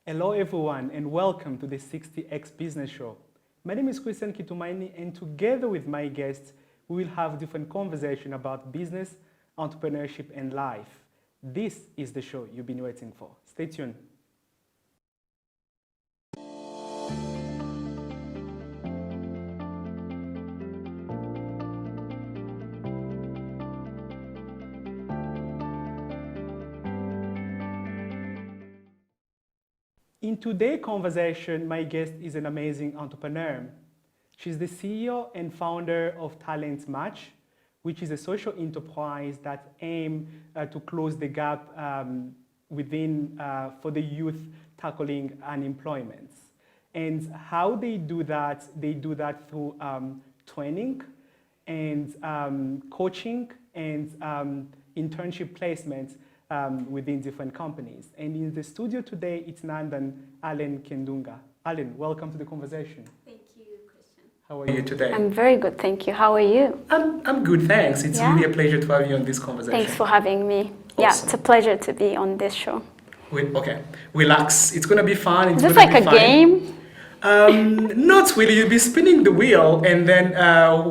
Hello everyone and welcome to the 60X Business Show. My name is Kitumaini and together with my guests, we will have different conversations about business, entrepreneurship and life. This is the show you've been waiting for. Stay tuned. In today's conversation, my guest is an amazing entrepreneur. She's the CEO and founder of Talent Match, which is a social enterprise that aims to close the gap for the youth tackling unemployment. And how they do that through training and coaching and internship placements within different companies. And in the studio today, it's none than Alan Kendunga. Alan, welcome to the conversation. Thank you, Christian. How are you today? I'm very good, thank you. How are you? I'm good, thanks. It's really a pleasure to have you on this conversation. Thanks for having me. Awesome. Yeah, it's a pleasure to be on this show. Okay, relax. It's going to be fun. Is this like a game? Not really. You'll be spinning the wheel and then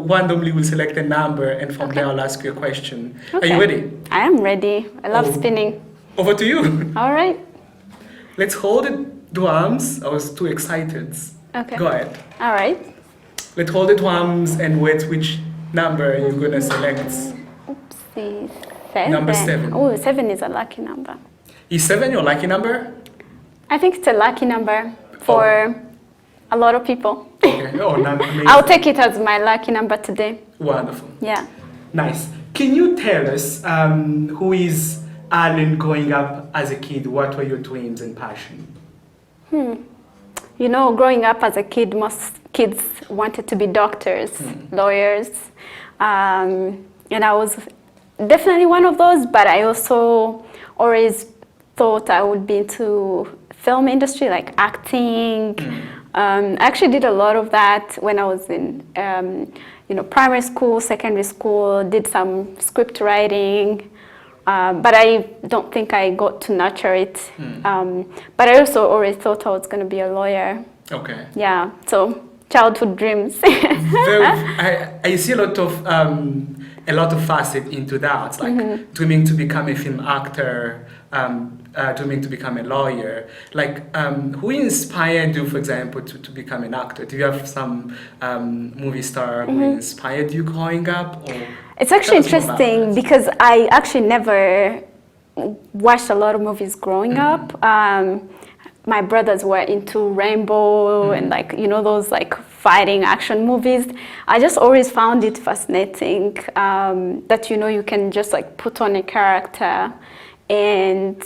randomly we'll select a number and from there I'll ask you a question. Okay. Are you ready? I am ready. I love spinning. Over to you. All right. Let's hold the drums. I was too excited. Okay. Go ahead. All right. Let's hold the drums and wait which number you're going to select. Oopsie. 7. Number 7. Oh, 7 is a lucky number. Is 7 your lucky number? I think it's a lucky number for a lot of people. Okay. Oh, amazing. I'll take it as my lucky number today. Wonderful. Yeah. Nice. Can you tell us who is Alan growing up as a kid? What were your dreams and passion? You know, growing up as a kid, most kids wanted to be doctors, lawyers. And I was definitely one of those, but I also always thought I would be into film industry, like acting. I actually did a lot of that when I was in primary school, secondary school, did some script writing, but I don't think I got to nurture it. But I also always thought I was going to be a lawyer. Okay. Yeah, so childhood dreams. I see a lot of facet into that, like dreaming to become a film actor, dreaming to become a lawyer. Like, who inspired you, for example, to become an actor? Do you have some movie star who inspired you growing up? Or it's actually interesting because I actually never watched a lot of movies growing up. My brothers were into Rainbow and those like fighting action movies. I just always found it fascinating that you can just like put on a character and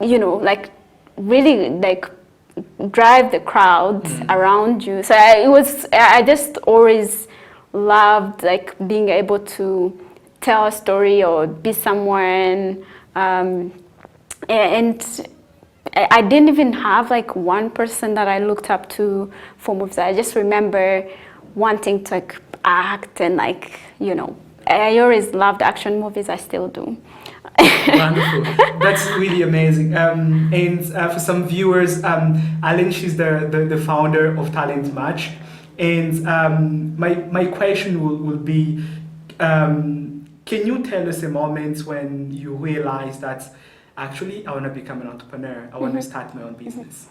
really like drive the crowd around you. So I just always loved like being able to tell a story or be somewhere and I didn't even have like one person that I looked up to for movies. I just remember wanting to like act and I always loved action movies. I still do. Wonderful. That's really amazing. And for some viewers, Alan, she's the founder of Talent Match. And my question will be, can you tell us a moment when you realized that actually I want to become an entrepreneur, I want to start my own business?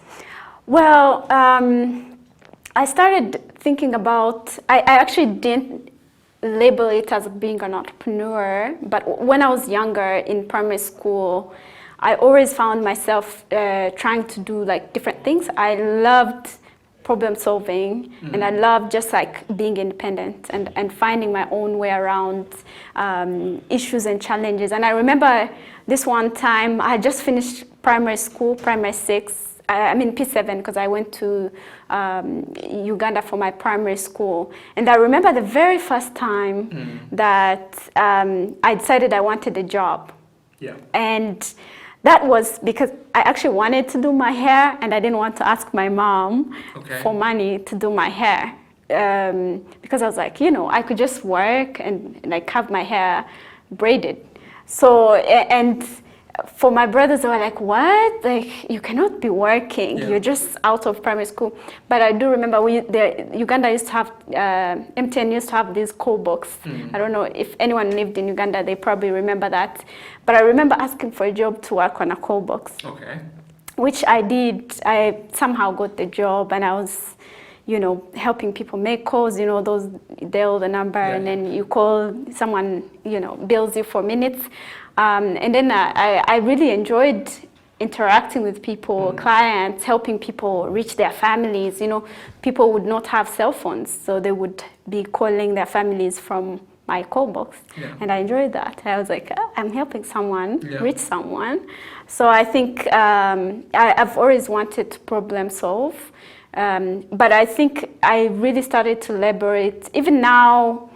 Well, I started thinking about, I actually didn't label it as being an entrepreneur, but when I was younger in primary school, I always found myself trying to do like different things. I loved problem solving and I loved just like being independent and finding my own way around issues and challenges. And I remember this one time I had just finished primary school, primary 6, P7, because I went to Uganda for my primary school. And I remember the very first time that I decided I wanted a job. Yeah. And that was because I actually wanted to do my hair and I didn't want to ask my mom for money to do my hair. Because I was like, I could just work and like have my hair braided. So, and for my brothers, they were like, what? Like, you cannot be working. Yeah. You're just out of primary school. But I do remember Uganda used to have, MTN used to have this call box. I don't know if anyone lived in Uganda, they probably remember that. But I remember asking for a job to work on a call box. Okay. Which I did. I somehow got the job, and I was, helping people make calls, those dial the number, and then you call, someone, bills you for minutes. And then I really enjoyed interacting with people, clients, helping people reach their families. People would not have cell phones, so they would be calling their families from my call box. Yeah. And I enjoyed that. I was like, I'm helping someone reach someone. So I think I've always wanted to problem solve. But I think I really started to elaborate. Even now,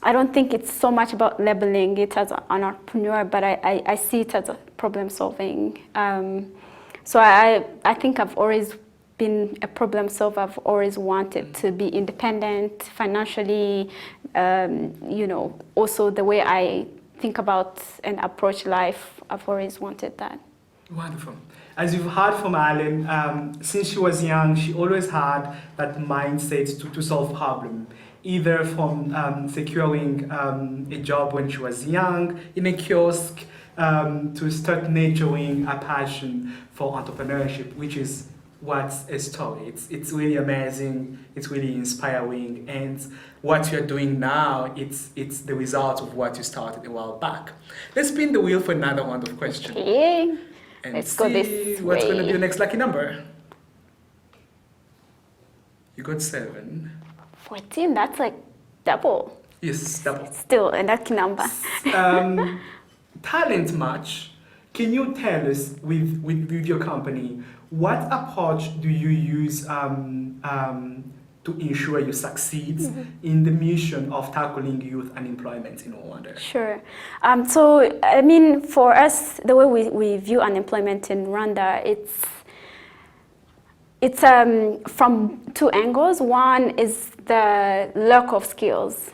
I don't think it's so much about labeling it as an entrepreneur, but I see it as a problem solving. So I think I've always been a problem solver. I've always wanted to be independent financially, also the way I think about and approach life, I've always wanted that. Wonderful. As you've heard from Alan, since she was young, she always had that mindset to solve problems, either from securing a job when she was young in a kiosk to start nurturing a passion for entrepreneurship, which is what's a story. It's really amazing, it's really inspiring, and what you're doing now, it's the result of what you started a while back. Let's spin the wheel for another round of questions. Okay. And Let's see go this what's way. going to be the next lucky number. You got 7. 14, that's like double. Yes, double. Still a lucky number. Talent match. Can you tell us with your company, what approach do you use to ensure you succeed in the mission of tackling youth unemployment in Rwanda? Sure. So, I mean, for us, the way we view unemployment in Rwanda, it's from 2 angles. One is the lack of skills,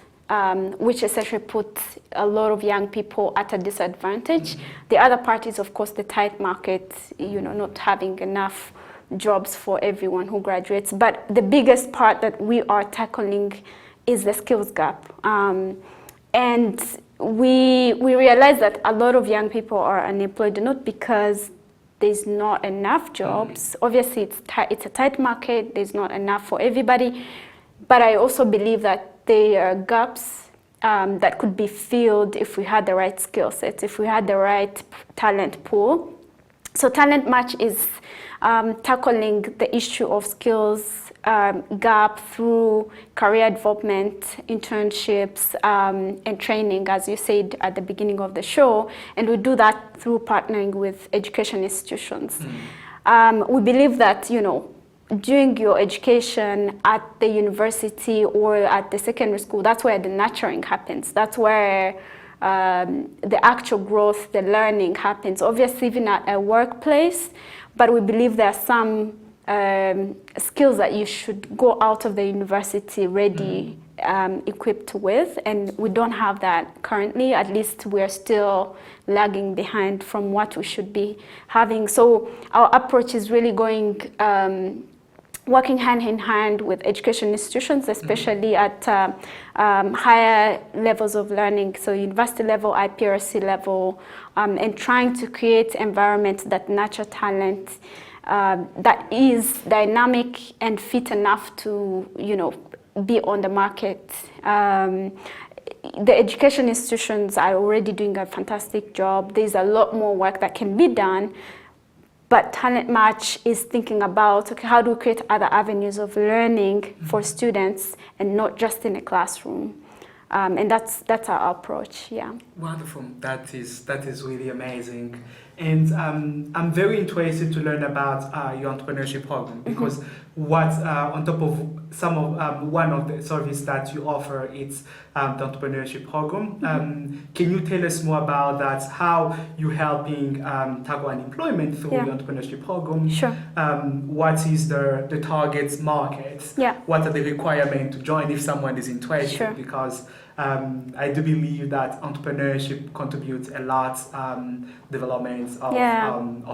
which essentially puts a lot of young people at a disadvantage. The other part is, of course, the tight market, not having enough jobs for everyone who graduates. But the biggest part that we are tackling is the skills gap. And we realize that a lot of young people are unemployed, not because there's not enough jobs. Obviously, it's a tight market, there's not enough for everybody. But I also believe that there are gaps that could be filled if we had the right skill sets, if we had the right talent pool. So Talent Match is tackling the issue of skills gap through career development, internships, and training, as you said at the beginning of the show. And we do that through partnering with education institutions. We believe that, during your education at the university or at the secondary school, that's where the nurturing happens. That's where the actual growth, the learning happens. Obviously, even at a workplace, but we believe there are some skills that you should go out of the university ready, equipped with, and we don't have that currently. At least we're still lagging behind from what we should be having. So our approach is really working hand in hand with education institutions, especially at higher levels of learning, so university level, IPRC level, and trying to create environments that nurture talent that is dynamic and fit enough to, be on the market. The education institutions are already doing a fantastic job. There's a lot more work that can be done. But Talent Match is thinking about, okay, how do we create other avenues of learning for students and not just in a classroom? And that's our approach, yeah. Wonderful. That is really amazing. And I'm very interested to learn about your entrepreneurship program, because what on top of one of the services that you offer, it's the entrepreneurship program. Can you tell us more about that? How you helping tackle unemployment through the entrepreneurship program? Sure. What is the target market? Yeah. What are the requirements to join if someone is interested? Sure. Because I do believe that entrepreneurship contributes a lot development of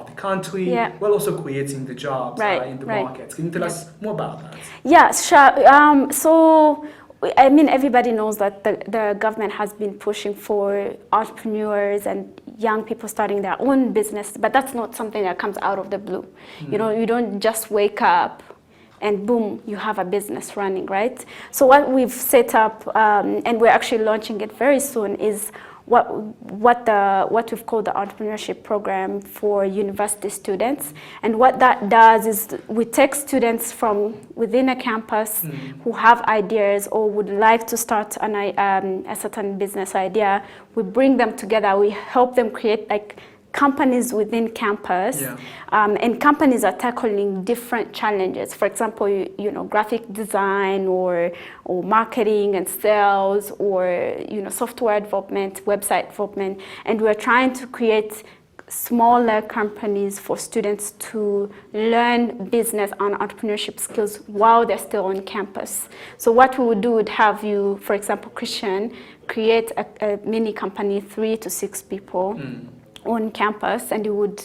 the country, while also creating the jobs in the markets. Can you tell us more about that? Yeah, sure. So, I mean, everybody knows that the government has been pushing for entrepreneurs and young people starting their own business, but that's not something that comes out of the blue. You know, you don't just wake up and boom, you have a business running, right? So what we've set up, and we're actually launching it very soon, is what we've called the entrepreneurship program for university students. And what that does is we take students from within a campus who have ideas or would like to start a certain business idea. We bring them together. We help them create like companies within campus, and companies are tackling different challenges. For example, you know, graphic design or marketing and sales, or you know, software development, website development, and we're trying to create smaller companies for students to learn business and entrepreneurship skills while they're still on campus. So what we would do would have you, for example, Christian, create a mini company, 3 to 6 people on campus, and you would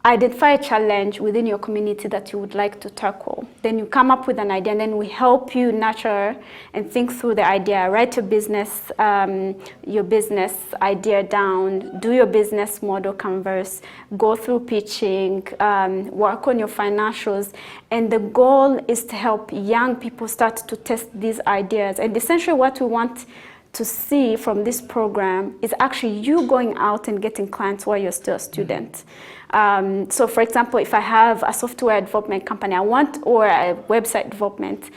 identify a challenge within your community that you would like to tackle. Then you come up with an idea, and then we help you nurture and think through the idea, write your business idea down, do your business model canvas, go through pitching, work on your financials. And the goal is to help young people start to test these ideas. And essentially what we want to see from this program is actually you going out and getting clients while you're still a student. So for example, if I have a software development company or a website development,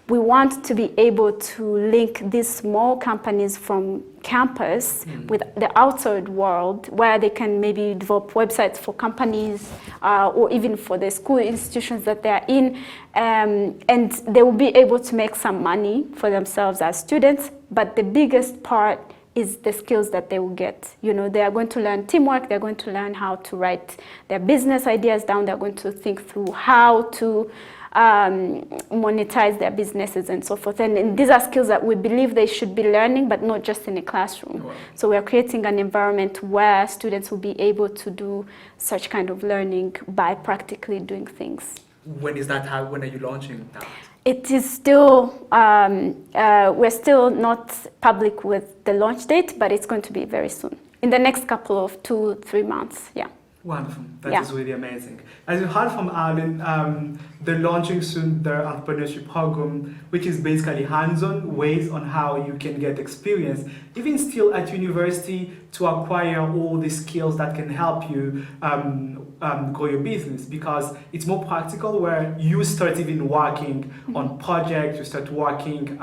we want to be able to link these small companies from campus with the outside world, where they can maybe develop websites for companies or even for the school institutions that they're in, and they will be able to make some money for themselves as students. But the biggest part is the skills that they will get. You know, they are going to learn teamwork, they're going to learn how to write their business ideas down, they're going to think through how to monetize their businesses and so forth. And these are skills that we believe they should be learning, but not just in a classroom. Wow. So we are creating an environment where students will be able to do such kind of learning by practically doing things. When is that? When are you launching that? It is still, we're still not public with the launch date, but it's going to be very soon. In the next couple of 2-3 months, yeah. Wonderful. That is really amazing. As you heard from Alan, they're launching soon their entrepreneurship program, which is basically hands-on ways on how you can get experience, even still at university, to acquire all the skills that can help you grow your business, because it's more practical, where you start even working on projects, you start working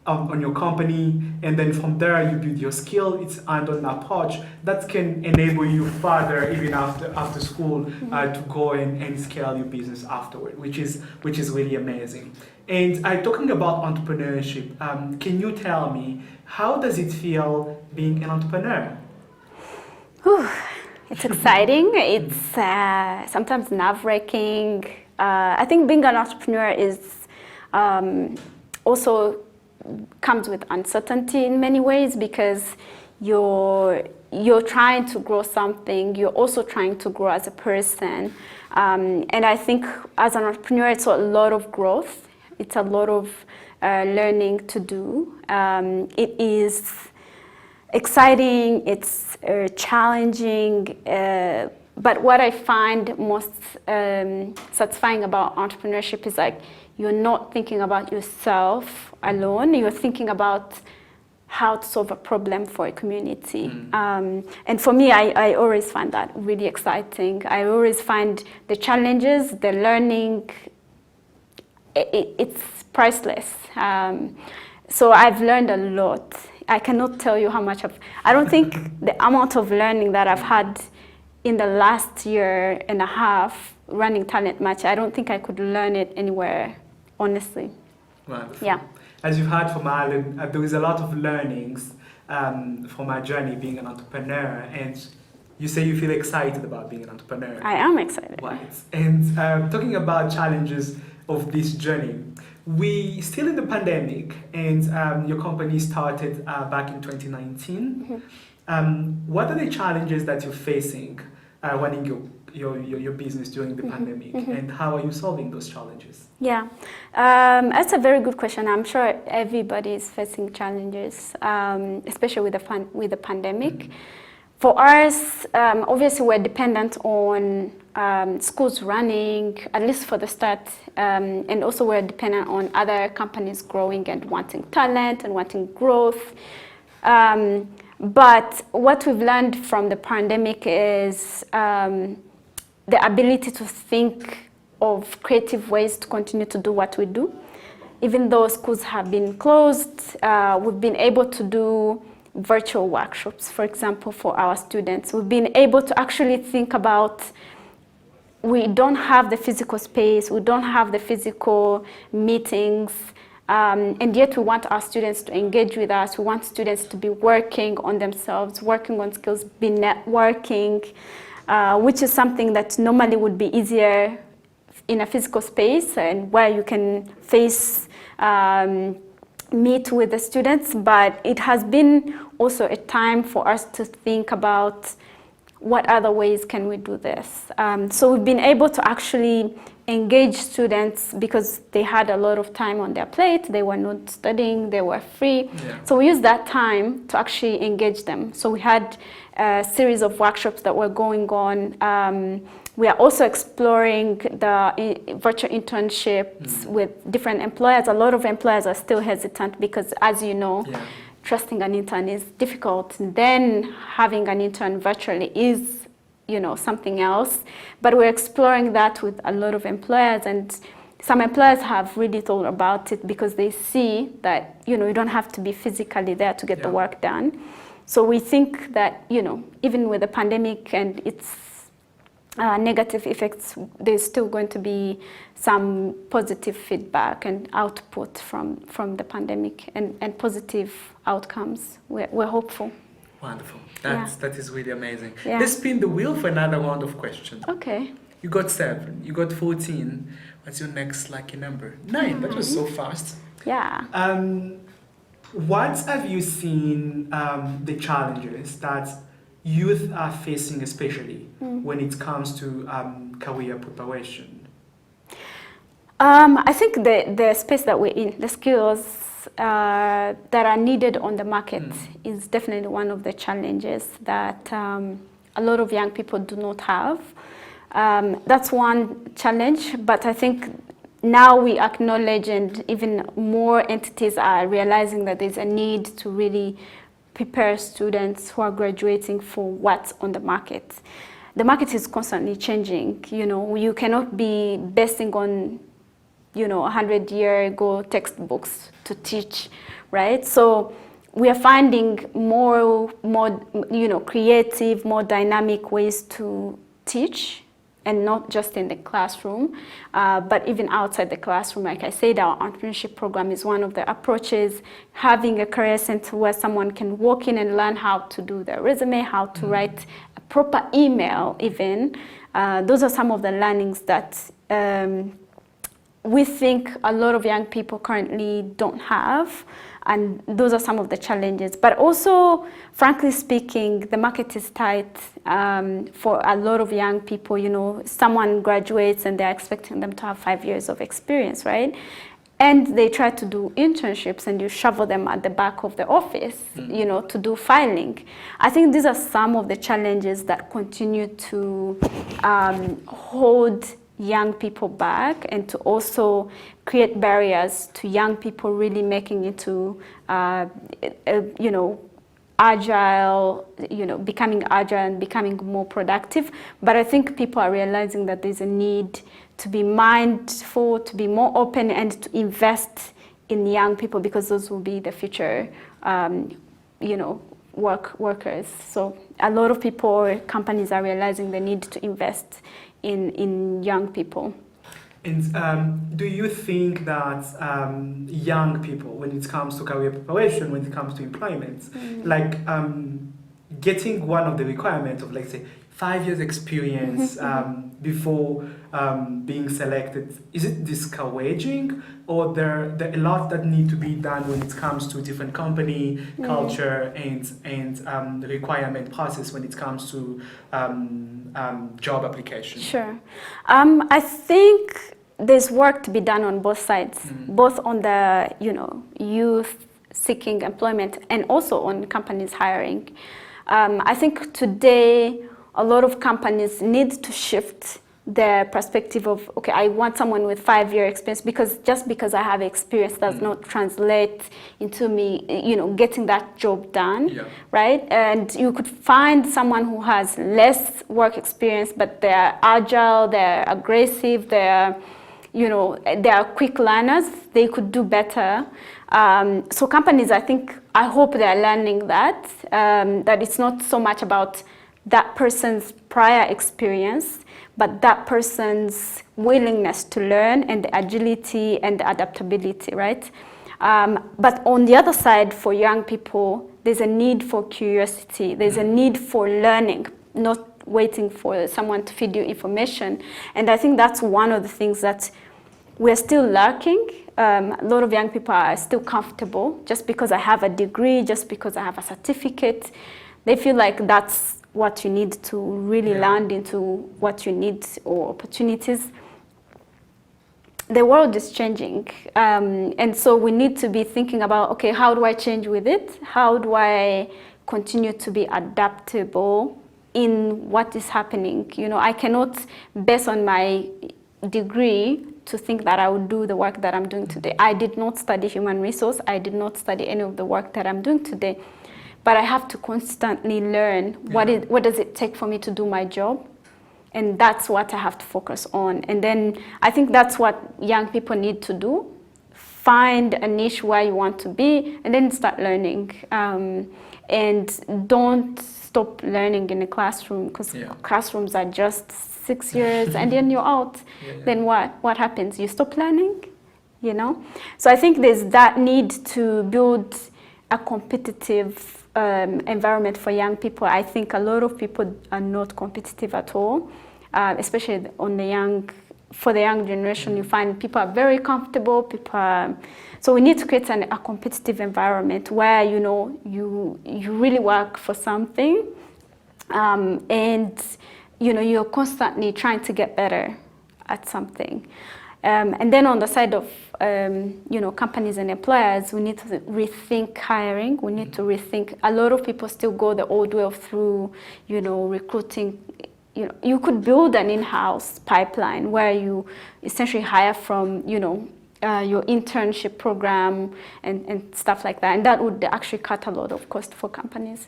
on your company, and then from there you build your skill. It's hands-on approach that can enable you further, even after school, to go and scale your business afterward, which is really amazing. And talking about entrepreneurship, can you tell me, how does it feel being an entrepreneur? It's exciting. It's sometimes nerve-wracking. I think being an entrepreneur is also comes with uncertainty in many ways, because you're trying to grow something, you're also trying to grow as a person, and I think as an entrepreneur it's a lot of growth, it's a lot of learning to do. It is exciting, it's challenging, but what I find most satisfying about entrepreneurship is like, you're not thinking about yourself alone, you're thinking about how to solve a problem for a community. And for me, I always find that really exciting. I always find the challenges, the learning, it's priceless. So I've learned a lot. I cannot tell you how much I don't think the amount of learning that I've had in the last year and a half running Talent Match, I don't think I could learn it anywhere, honestly. Wonderful. Yeah. As you've heard from Alan, there is a lot of learnings from our journey being an entrepreneur, and you say you feel excited about being an entrepreneur. I am excited. Right. And talking about challenges of this journey, We still in the pandemic, and your company started back in 2019. What are the challenges that you're facing running your business during the pandemic, and how are you solving those challenges? Yeah, that's a very good question. I'm sure everybody is facing challenges, especially with the pandemic. For us, obviously, we're dependent on schools running, at least for the start, and also we're dependent on other companies growing and wanting talent and wanting growth. But what we've learned from the pandemic is the ability to think of creative ways to continue to do what we do. Even though schools have been closed, we've been able to do virtual workshops, for example, for our students. We've been able to actually think about, we don't have the physical space, we don't have the physical meetings, and yet we want our students to engage with us. We want students to be working on themselves, working on skills, be networking, which is something that normally would be easier in a physical space and where you can meet with the students. But it has been also a time for us to think about what other ways can we do this. So we've been able to actually engage students because they had a lot of time on their plate. They were not studying, they were free. Yeah. So we used that time to actually engage them. So we had a series of workshops that were going on. We are also exploring the virtual internships with different employers. A lot of employers are still hesitant because, as you know, trusting an intern is difficult. And then having an intern virtually is, something else. But we're exploring that with a lot of employers, and some employers have really thought about it because they see that, you don't have to be physically there to get the work done. So we think that, even with the pandemic and its negative effects, there's still going to be some positive feedback and output from the pandemic and positive outcomes. We're hopeful. Wonderful. That is really amazing. Yeah. Let's spin the wheel for another round of questions. Okay. You got 7, you got 14. What's your next lucky number? 9. That was so fast. Yeah. What have you seen the challenges that youth are facing, especially when it comes to career preparation? I think the space that we're in, the skills that are needed on the market is definitely one of the challenges that a lot of young people do not have. That's one challenge, but I think now we acknowledge, and even more entities are realizing that there's a need to really prepare students who are graduating for what's on the market. The market is constantly changing. You cannot be basing on 100-year-ago textbooks to teach, right? So we are finding more creative, more dynamic ways to teach, and not just in the classroom, but even outside the classroom. Like I said, our entrepreneurship program is one of the approaches. Having a career center where someone can walk in and learn how to do their resume, how to write a proper email even. Those are some of the learnings that we think a lot of young people currently don't have, and those are some of the challenges. But also, frankly speaking, the market is tight for a lot of young people. Someone graduates and they're expecting them to have 5 years of experience, right? And they try to do internships and you shovel them at the back of the office, to do filing. I think these are some of the challenges that continue to hold young people back, and to also create barriers to young people really making it to, agile, becoming agile and becoming more productive. But I think people are realizing that there's a need to be mindful, to be more open, and to invest in young people, because those will be the future, workers. So a lot of people, companies are realizing the need to invest in young people. And do you think that young people, when it comes to career preparation, when it comes to employment, like getting one of the requirements of, let's say, 5 years experience before being selected, is it discouraging, or there a lot that need to be done when it comes to different company culture and the requirement process when it comes to job application? Sure. I think there's work to be done on both sides, both on the youth seeking employment and also on companies hiring. I think today a lot of companies need to shift their perspective of, okay, I want someone with 5-year experience, because just because I have experience does not translate into me, getting that job done, right? And you could find someone who has less work experience, but they're agile, they're aggressive, they are quick learners. They could do better. So companies, I hope they're learning that it's not so much about that person's prior experience, but that person's willingness to learn and the agility and the adaptability, right? But on the other side, for young people, there's a need for curiosity. There's a need for learning, not waiting for someone to feed you information. And I think that's one of the things that we're still lacking. A lot of young people are still comfortable just because I have a degree, just because I have a certificate. They feel like that's what you need to really land into what you need or opportunities. The world is changing, and so we need to be thinking about, okay, how do I change with it? How do I continue to be adaptable in what is happening? I cannot, based on my degree, to think that I would do the work that I'm doing today. I did not study human resource. I did not study any of the work that I'm doing today. But I have to constantly learn what does it take for me to do my job, and that's what I have to focus on. And then I think that's what young people need to do: find a niche where you want to be, and then start learning. And don't stop learning in a classroom, because classrooms are just 6 years, and then you're out. Then what happens? You stop learning, So I think there's that need to build a competitive environment for young people. I think a lot of people are not competitive at all, especially for the young generation. You find people are very comfortable. So we need to create a competitive environment where you really work for something, and you're constantly trying to get better at something. And then on the side of companies and employers, we need to rethink hiring. We need to rethink. A lot of people still go the old way of through recruiting. You could build an in-house pipeline where you essentially hire from your internship program and stuff like that, and that would actually cut a lot of cost for companies.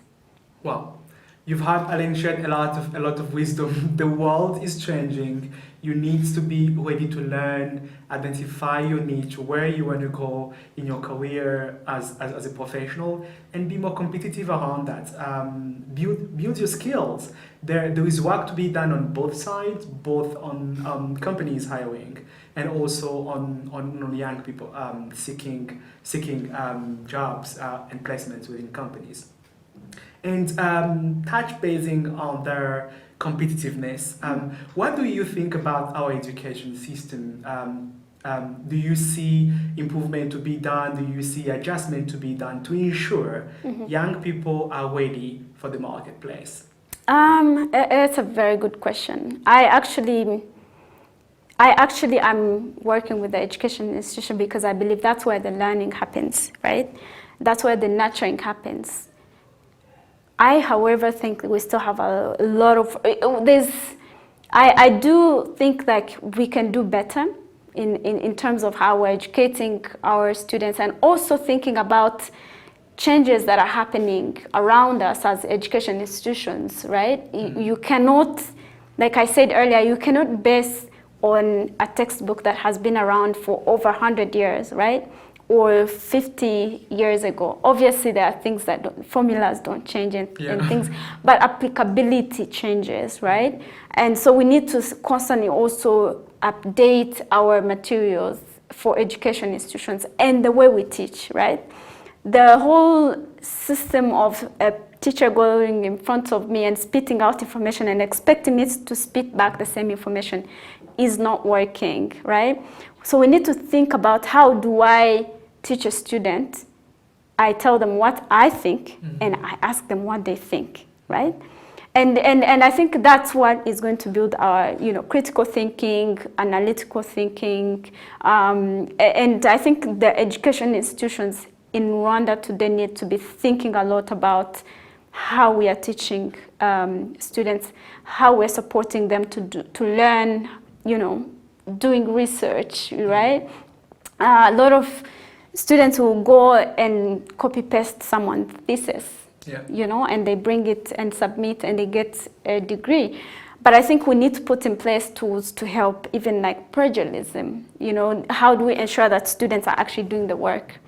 Well, you've had, Aline, shared a lot of wisdom. The world is changing. You need to be ready to learn, identify your niche, where you want to go in your career as a professional, and be more competitive around that. Build your skills. There is work to be done on both sides, both on companies hiring and also on young people seeking jobs and placements within companies. And touch basing on their competitiveness, what do you think about our education system? Do you see improvement to be done? Do you see adjustment to be done to ensure young people are ready for the marketplace? It's a very good question. I actually am working with the education institution because I believe that's where the learning happens, right? That's where the nurturing happens. I, however, think we still have a lot of, I do think like we can do better in terms of how we're educating our students, and also thinking about changes that are happening around us as education institutions, right? You cannot, like I said earlier, you cannot base on a textbook that has been around for over 100 years, right? Or 50 years ago. Obviously, there are things formulas don't change and things, but applicability changes, right? And so we need to constantly also update our materials for education institutions and the way we teach, right? The whole system of teacher going in front of me and spitting out information and expecting me to spit back the same information is not working, right? So we need to think about, how do I teach a student? I tell them what I think, and I ask them what they think, right? And I think that's what is going to build our, critical thinking, analytical thinking, and I think the education institutions in Rwanda today need to be thinking a lot about how we are teaching students, how we're supporting them to learn, doing research, right? A lot of students will go and copy paste someone's thesis. Yeah. And they bring it and submit and they get a degree. But I think we need to put in place tools to help, even like plagiarism. How do we ensure that students are actually doing the work?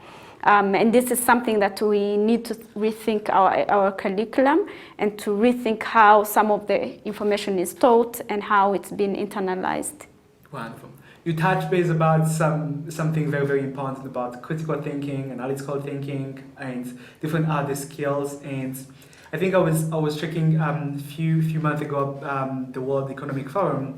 And this is something that we need to rethink our curriculum and to rethink how some of the information is taught and how it's been internalized. Wonderful. You touched base about something very, very important about critical thinking, analytical thinking, and different other skills. And I think I was checking a few months ago the World Economic Forum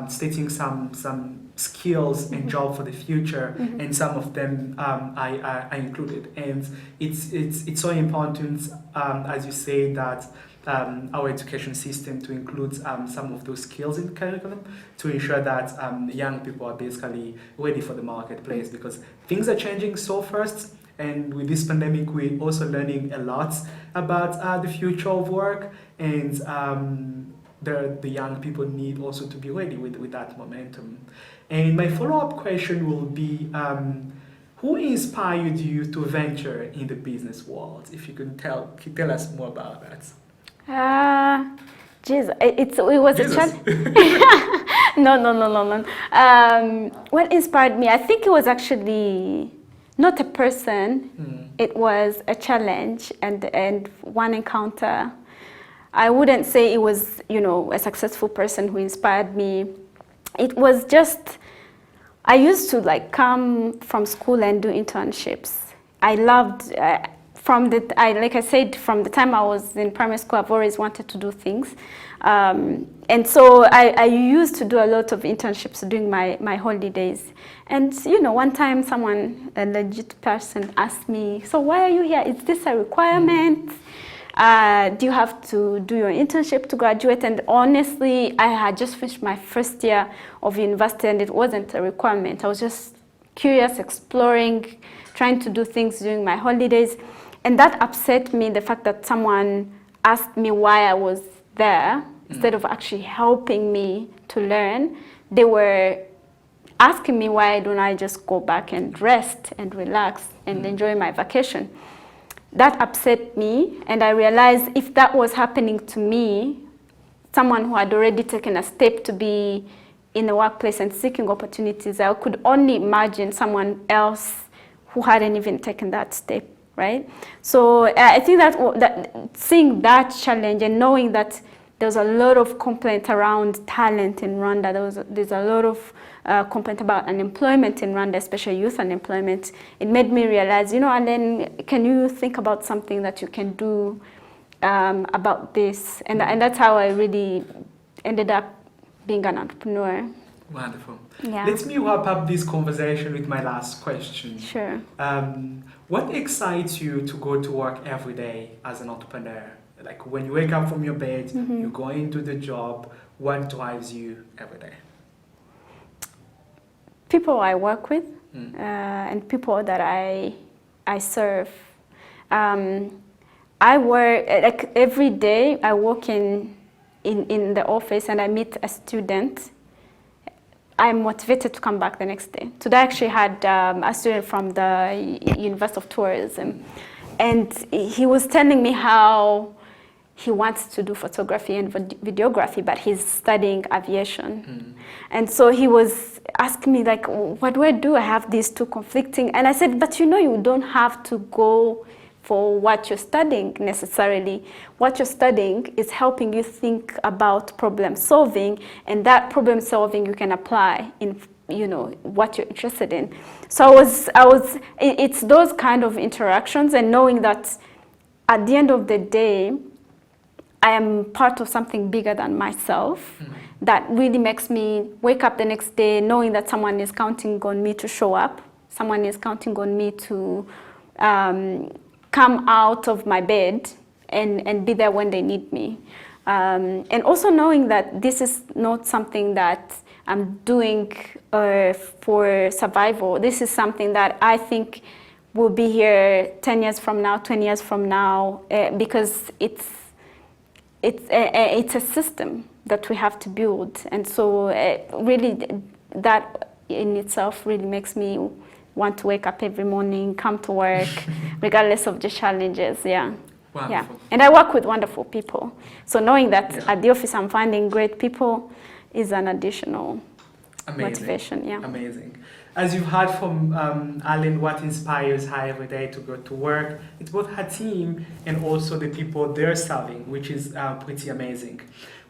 stating some skills and jobs for the future, and some of them I included. And it's so important, as you say, that our education system to include some of those skills in the curriculum to ensure that young people are basically ready for the marketplace, because things are changing so fast. And with this pandemic, we're also learning a lot about the future of work, and the young people need also to be ready with that momentum. And my follow-up question will be, who inspired you to venture in the business world? If you can tell us more about that. It was a challenge. No. What inspired me? I think it was actually not a person. It was a challenge and one encounter. I wouldn't say it was, a successful person who inspired me. It was just, I used to come from school and do internships. I loved, like I said, from the time I was in primary school, I've always wanted to do things. And so I used to do a lot of internships during my holidays. And, one time someone, a legit person, asked me, so why are you here? Is this a requirement? Do you have to do your internship to graduate? And honestly, I had just finished my first year of university and it wasn't a requirement. I was just curious, exploring, trying to do things during my holidays. And that upset me, the fact that someone asked me why I was there instead of actually helping me to learn. They were asking me why don't I just go back and rest and relax and enjoy my vacation. That upset me, and I realized if that was happening to me, someone who had already taken a step to be in the workplace and seeking opportunities, I could only imagine someone else who hadn't even taken that step, right? So I think that seeing that challenge and knowing that there's a lot of complaint around talent in Rwanda, there's a lot of complaint about unemployment in Rwanda, especially youth unemployment. It made me realize, and then can you think about something that you can do about this? And that's how I really ended up being an entrepreneur. Wonderful. Yeah. Let me wrap up this conversation with my last question. Sure. What excites you to go to work every day as an entrepreneur? Like when you wake up from your bed, you go into the job, what drives you every day? People I work with and people that I serve. I work, every day I walk in the office and I meet a student. I'm motivated to come back the next day. Today I actually had a student from the University of Tourism, and he was telling me how he wants to do photography and videography, but he's studying aviation. And so he was asking me, what do I do? I have these two conflicting. And I said, but you don't have to go for what you're studying necessarily. What you're studying is helping you think about problem solving, and that problem solving you can apply in what you're interested in. So it's those kind of interactions and knowing that at the end of the day, I am part of something bigger than myself that really makes me wake up the next day knowing that someone is counting on me to show up. Someone is counting on me to come out of my bed and be there when they need me. And also knowing that this is not something that I'm doing for survival. This is something that I think will be here 10 years from now, 20 years from now, because it's a system that we have to build. And so really that in itself really makes me want to wake up every morning, come to work, regardless of the challenges. Yeah. Wonderful. Yeah. And I work with wonderful people. So knowing that at the office I'm finding great people is an additional motivation. Yeah. Amazing. As you've heard from Alan, what inspires her every day to go to work, it's both her team and also the people they're serving, which is pretty amazing.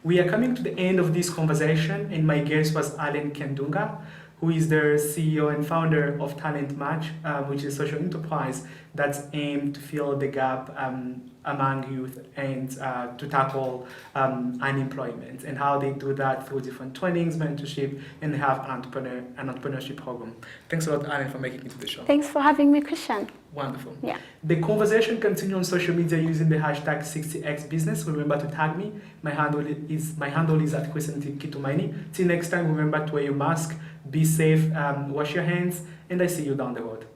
We are coming to the end of this conversation, and my guest was Alan Kendunga, who is the CEO and founder of Talent Match, which is a social enterprise that's aimed to fill the gap among youth and to tackle unemployment, and how they do that through different trainings, mentorship, and they have an entrepreneurship program. Thanks a lot, Alan, for making it to the show. Thanks for having me, Christian. Wonderful. Yeah. The conversation continues on social media using the hashtag 60xbusiness. Remember to tag me. My handle is at Christian Kitumaini. Till next time, remember to wear your mask, be safe, wash your hands, and I see you down the road.